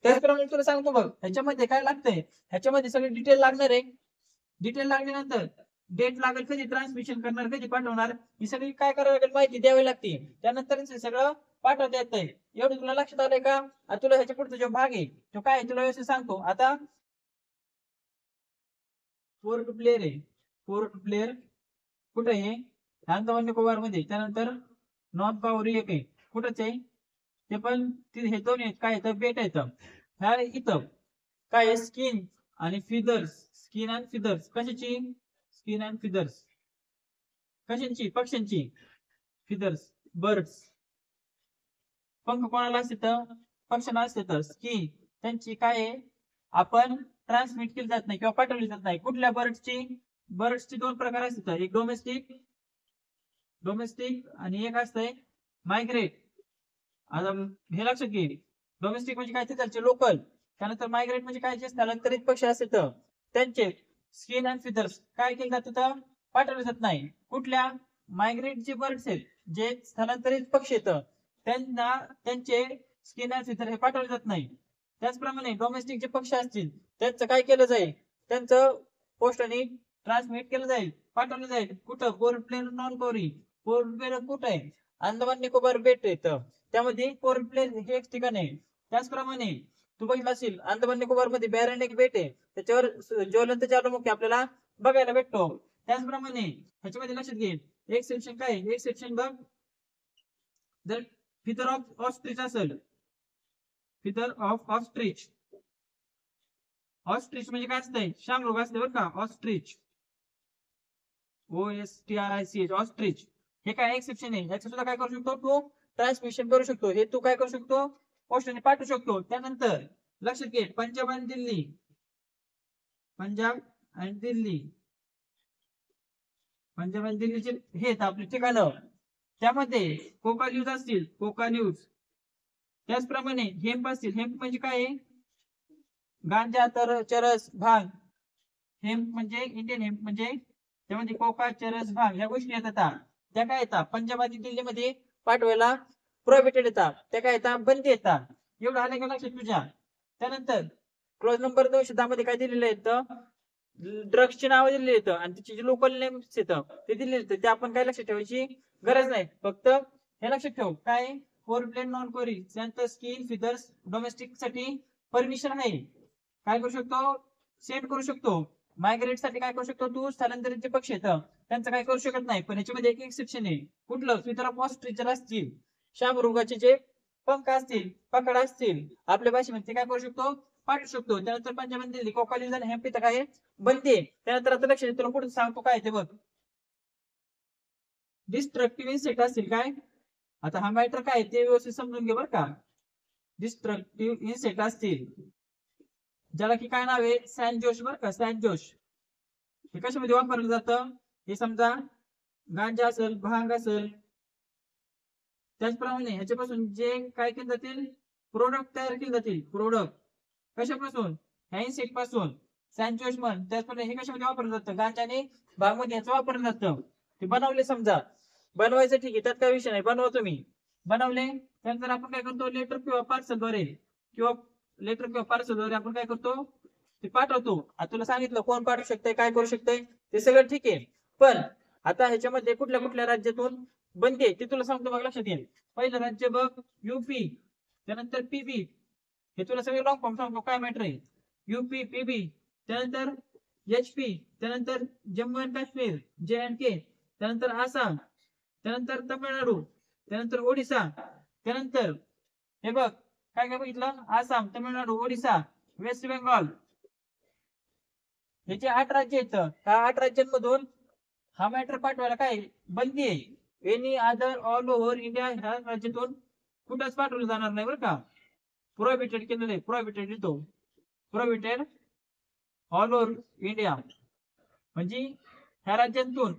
त्याचप्रमाणे तुला सांगतो बघ, ह्याच्यामध्ये काय लागतंय, ह्याच्यामध्ये सगळे डिटेल लागणार आहे. डिटेल लागल्यानंतर डेट लागेल, कधी ट्रान्समिशन करणार, कधी पाठवणार, ही सगळी काय करावं लागेल, माहिती द्यावी लागते. त्यानंतर सगळं पाठवता येतंय. एवढं तुला लक्षात आलंय का. तुला ह्याच्या पुढचा जो भाग आहे तो काय तुला व्यवस्थित सांगतो. आता पोर्ट प्लेअर आहे, पोर्ट प्लेअर कुठे आहे, अंदमान निकोबार मध्ये. त्यानंतर नॉर्थ पावरी एक आहे, कुठंच आहे ते पण, हे दोन आहेत काय येतं, बेट येतं. ह्या इथं काय स्किन आणि फिदर्स, स्किन अँड फिदर्स, कशाची, स्किन अँड फिदर्स कशाची, पक्ष्यांची, फिदर्स बर्ड्स, पंख कोणाला असते तर पक्ष्यांना असते. तर स्किन त्यांची काय आहे, आपण ट्रान्समिट केली जात नाही किंवा पाठवली जात नाही. कुठल्या बर्ड्सची, बर्ड्सची दोन प्रकार असतात, एक डोमेस्टिक, डोमेस्टिक आणि एक असतंय मायग्रेट. आता हे लक्षात घे, डोमेस्टिक म्हणजे काय, तिथलचे लोकल. त्यानंतर मायग्रेट म्हणजे काय, जे स्थलांतरित पक्षी असतात त्यांचे स्किन अँड फिदर्स काय केले जातं तर पाठवले जात नाही. कुठल्या, मायग्रेट जे बर्ड्स आहेत, जे स्थलांतरित पक्षी आहेत, त्यांना त्यांचे स्किन अँड फिदर हे पाठवले जात नाही. त्याचप्रमाणे डोमेस्टिक जे पक्षी असतील त्यांचं काय केलं जाईल, त्यांचं पोस्टाने ट्रान्समिट केलं जाईल, पाठवलं जाईल. कुठं, पोर्ट प्लेअर नॉन कोरी, पोर्ट प्लेअर कुठं आहे, अंदमान निकोबार बेट येतं, त्यामध्ये पोर्ट प्लेअर हे एक ठिकाण आहे. त्याचप्रमाणे तू बघितलं असेल, अंदमान निकोबार मध्ये बॅरन एक बेट आहे, त्याच्यावर ज्वलंत ज्वालामुखी आपल्याला बघायला भेटतो. त्याचप्रमाणे ह्याच्यामध्ये लक्षात घे, एक सेक्शन काय, एक सेक्शन बघ, जर फिदर ऑफ ऑस्ट्रिच असेल, फिदर ऑफ ऑस्ट्रिच, ऑस्ट्रिच म्हणजे काय असतंय, शामरोग असते बरं का, ऑस्ट्रिच, OSTRICH, ऑस्ट्रिच. हे काय एक्सेप्शन आहे, ह्याचं सुद्धा काय करू शकतो तू, ट्रान्समिशन करू शकतो. हे तू काय करू शकतो, पोस्टाने पाठवू शकतो. त्यानंतर लक्षात घे, पंजाब आणि दिल्ली, पंजाब आणि दिल्ली, पंजाब आणि दिल्लीचे हे आहेत आपले ठिकाणं. त्यामध्ये कोका न्यूज असतील, कोका न्यूज. त्याचप्रमाणे हेम्प असतील, हेम्प म्हणजे काय, गांजा, तर चरस, भांग. हेम्प म्हणजे इंडियन हेम्प, म्हणजे त्यामध्ये कोका, चरस, भांग ह्या गोष्टी येतात. त्या काय येतात, पंजाब आणि दिल्लीमध्ये पाठवायला प्रोहिबिटेड येतात, त्या काय येतात, बंदी येतात. एवढं आलं का लक्षात तुझ्या. त्यानंतर क्लॉज नंबर 210 मध्ये काय दिलेलं येतं, ड्रग्सची नावं दिलेली येतं आणि त्याचे जे लोकल नेम्स येतं ते दिलेले येतं. ते आपण काय लक्षात ठेवायची गरज नाही, फक्त हे लक्षात ठेव काय, फोर प्लेन नॉन कोरी, त्यानंतर स्किन फिदर्स, डोमेस्टिक साठी परमिशन आहे, काय करू शकतो, सेंड करू शकतो. मायग्रेट साठी काय करू शकतो तू, स्थलांतरित जे पक्षी येतं त्यांचं काय करू शकत नाही. पण याच्यामध्ये एक एक्सेप्शन आहे, कुठलं, फिदर ऑफ ऑस्ट्रिच असतील, शामरुगाचे जे पंख असतील, पकड असतील, आपल्या भाषेमध्ये ते काय करू शकतो, पाठवू शकतो. त्यानंतर पंजाब आणि दिल्ली, कोका न्यूज आणि हेम्प काय बंदी आहे. त्यानंतर आता लक्ष तुला पुढे सांगतो काय ते बघ, डिस्ट्रक्टिव्ह इन्सेक्ट असतील काय. आता हा मॅटर काय ते व्यवस्थित समजून घे बरं का. डिस्ट्रक्टिव्ह इन्सेक्ट असतील, ज्याला की काय नाव आहे, सॅनजोश बरं का, सॅनजोश. हे कशामध्ये वापरलं जातं, हे समजा गांजा असेल, भांग असेल, त्याचप्रमाणे ह्याच्यापासून जे काय केले जातील, प्रोडक्ट तयार केले जातील, प्रोडक्ट कशापासून, ह्या इन्सेक्ट पासून, सॅनजोश म्हण. त्याचप्रमाणे हे कशामध्ये वापरलं जातं, गांजा आणि भांग मध्ये ह्याचं वापरलं जातं. ते बनवले समजा, बनवायचं ठीक आहे, त्यात काय विषय नाही, बनवा तुम्ही, बनवले त्यानंतर आपण काय करतो, लेटर किंवा पार्सलद्वारे, किंवा लेटर किंवा पार्सलद्वारे आपण काय करतो, ते पाठवतो. आता तुला सांगितलं कोण पाठवू शकतंय, काय करू शकतंय, ते सगळं ठीक आहे. पण आता ह्याच्यामध्ये कुठल्या कुठल्या राज्यातून बनते ते तुला सांगतो, बघ लक्षात येईल. पहिलं राज्य बघ युपी, त्यानंतर पीबी. हे तुला सगळे लॉंग फॉर्म सांगतो काय मॅटर आहे. युपी, पीबी, त्यानंतर एचपी, त्यानंतर जम्मू अँड काश्मीर, JNK, त्यानंतर आसाम, त्यानंतर तमिळनाडू, त्यानंतर ओडिसा, त्यानंतर हे बघ काय काय बघितलं, आसाम, तमिळनाडू, ओडिसा, वेस्ट बेंगॉल. हे जे 8 राज्य आहेत, ह्या 8 राज्यांमधून हा मॅटर पाठवायला काय बंदी आहे. Any other all over India ह्या राज्यातून कुठंच पाठवलं जाणार नाही बरं का. प्रोहिबिटेड केलेलं आहे, प्रोहिबिटेड लिहितो, प्रोहिबिटेड ऑल ओव्हर इंडिया. म्हणजे ह्या राज्यांतून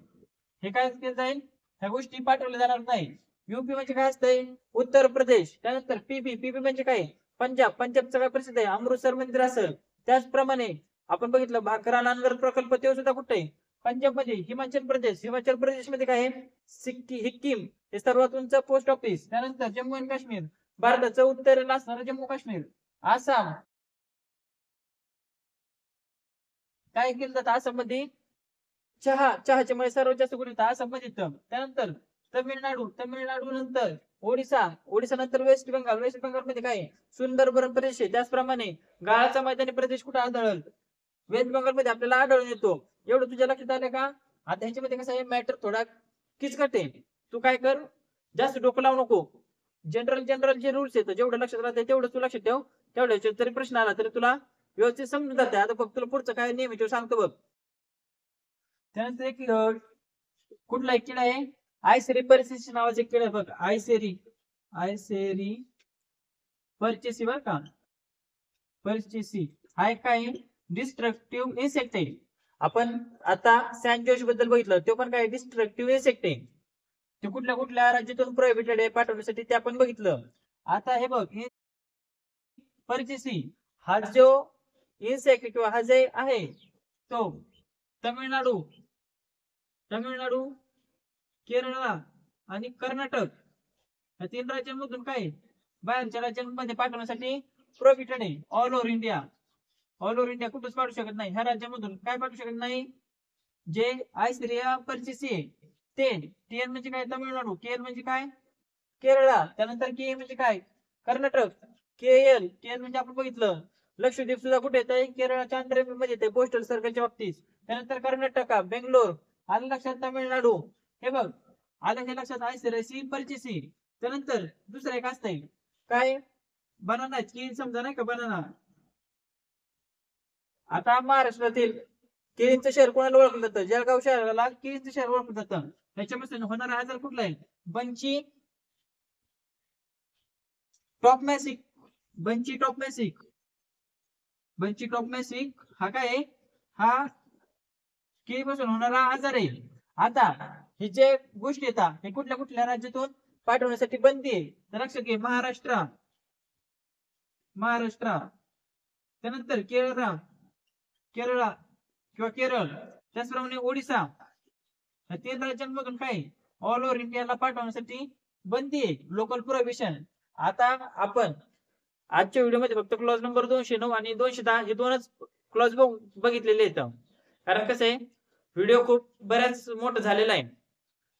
हे काय केलं जाईल, ह्या गोष्टी पाठवल्या जाणार नाही. युपी म्हणजे काय असतंय, उत्तर प्रदेश. त्यानंतर पीबी, पीबी म्हणजे काय, पंजाब. पंजाबचं काय प्रसिद्ध आहे, अमृतसर मंदिर असेल. त्याचप्रमाणे आपण बघितलं भाकरा नानगर प्रकल्प, ते सुद्धा कुठे आहे, पंजाब मध्ये. हिमाचल प्रदेश, हिमाचल प्रदेश मध्ये काय आहे, सिक्कीम हे सर्वात उंच पोस्ट ऑफिस. त्यानंतर जम्मू अँड काश्मीर, भारताचं उत्तरेला असणारं जम्मू काश्मीर. आसाम, काय केलं जातं आसाम मध्ये, चहाचे मुळे सर्वात जास्त गुण येतात आसाम मध्ये. त्यानंतर तमिळनाडू, तमिळनाडू नंतर ओडिसा, ओडिसा नंतर वेस्ट बेंगाल. वेस्ट बेंगाल मध्ये काय, सुंदरबन प्रदेश आहे. त्याचप्रमाणे गाळाचा मैदानी प्रदेश कुठे आढळल, वेस्ट बेंगॉल मध्ये आपल्याला आढळून येतो. एवढं तुझ्या लक्षात आलं का. आता ह्याच्यामध्ये कसं आहे, मॅटर थोडा किचकट आहे. तू काय कर, जास्त डोकं लावू नको. जनरल जनरल जे रूल्स आहेत जेवढं लक्षात राहते तेवढं तू लक्षात ठेव. तेवढ्या जरी प्रश्न आला तरी तुला व्यवस्थित समजून जाते. आता फक्त तुला पुढचं काय नियम आहे सांगतो बघ. त्यानंतर एक कुठला एक किडा आहे, आयसेरी परसिस नावाचा एक किडा आहे बघ. आयसेरी परचेसी बर का, परचेसी हा एक काय डिस्ट्रक्टिव्ह इन्सेक्ट आहे. आपण आता सॅनजोश बद्दल बघितलं, तो पण काय डिस्ट्रक्टिव्ह इन्सेक्ट आहे. ते कुठल्या कुठल्या राज्यातून प्रोहिबिटेड आहे पाठवण्यासाठी ते आपण बघितलं. आता हे बघ, परचेसी हा जो इन्सेक्ट किंवा हा जे आहे तो तमिळनाडू, केरळ आणि कर्नाटक या 3 राज्यांमधून काय बाहेरच्या राज्यांमध्ये पाठवण्यासाठी प्रोहिबिटेड आहे. All over India, all over India कुठंच पाठवू शकत नाही. ह्या राज्यामधून काय पाठवू शकत नाही, जे आयसेरिया परचेसी आहे ते. टीएन म्हणजे काय, तमिळनाडू. केएल म्हणजे काय, केरळा. त्यानंतर के म्हणजे काय, कर्नाटक. केएल म्हणजे आपण बघितलं लक्षद्वीप सुद्धा कुठे येत आहे, केरळच्या मध्ये येते पोस्टल सर्कलच्या बाबतीत. त्यानंतर कर्नाटका, बेंगलोर. आलं लक्षात, तामिळनाडू. हे बघ आलं हे लक्षात, आयसेरिया परचेसी. त्यानंतर दुसरं एक असतंय काय, बनाना. केळी समजा नाही का, बनाना. आता महाराष्ट्रातील केळीचं शहर कोणाला ओळखलं जातं, जळगाव शहराला केळीचं शहर ओळखलं जातं. त्याच्यापासून होणारा आजार कुठला आहे, बंची टॉपमॅसिक. बंची टॉपमॅसिक हा काय, हा केळीपासून होणारा आजार आहे. आता हे जे गोष्टी येतात हे कुठल्या कुठल्या राज्यातून पाठवण्यासाठी बंदी आहे, तर लक्षात घे. महाराष्ट्र, त्यानंतर केरळ किंवा केरळ, त्याचप्रमाणे ओडिसा. या 3 राज्यांमधून काय ऑल ओव्हर इंडियाला पाठवण्यासाठी बंदी आहे, लोकल प्रोहिबिशन. आता आपण आजच्या व्हिडिओमध्ये फक्त क्लॉज नंबर 209 आणि 210 हे 2च क्लॉज बघितलेले आहेत. कारण कसं आहे, व्हिडिओ खूप बऱ्याच मोठा झालेला आहे.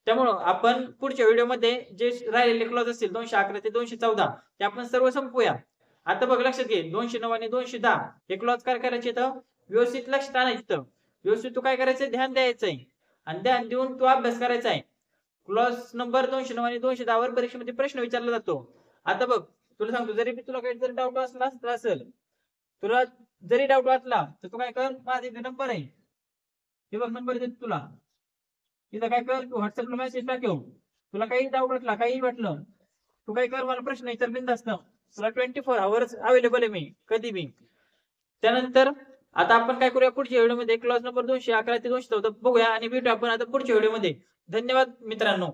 त्यामुळं आपण पुढच्या व्हिडिओमध्ये जे राहिलेले क्लॉज असतील 211 ते 214 ते आपण सर्व संपवूया. आता बघ लक्षात घे, 209 आणि 210 हे क्लॉज काय करायचे, तर व्यवस्थित लक्षात आणायचं. व्यवस्थित तू काय करायचं, ध्यान द्यायचंय आणि ध्यान देऊन तू अभ्यास करायचा आहे. क्लॉज नंबर 209 आणि 210 वर परीक्षेमध्ये प्रश्न विचारला जातो. आता बघ तुला सांगतो, जरी तुला काही जर डाऊट असेल, तुला जरी डाऊट वाटला तर तू काय कर, माझा इथे नंबर आहे, हे बघ नंबर देतो तुला. तिथं काय कर, तू व्हॉट्सअपला मेसेज टाकव. तुला काही डाऊट वाटला, काही वाटलं, तू काय कर, मला प्रश्न विचार, बिनधास्त. तुला 24 आवर्स अवेलेबल आहे मी, कधी बी. त्यानंतर आता आपण काय करूया, पुढच्या व्हिडिओमध्ये क्लॉज नंबर 211 ते 214 बघूया आणि भेटूया आपण आता पुढच्या व्हिडिओमध्ये. धन्यवाद मित्रांनो.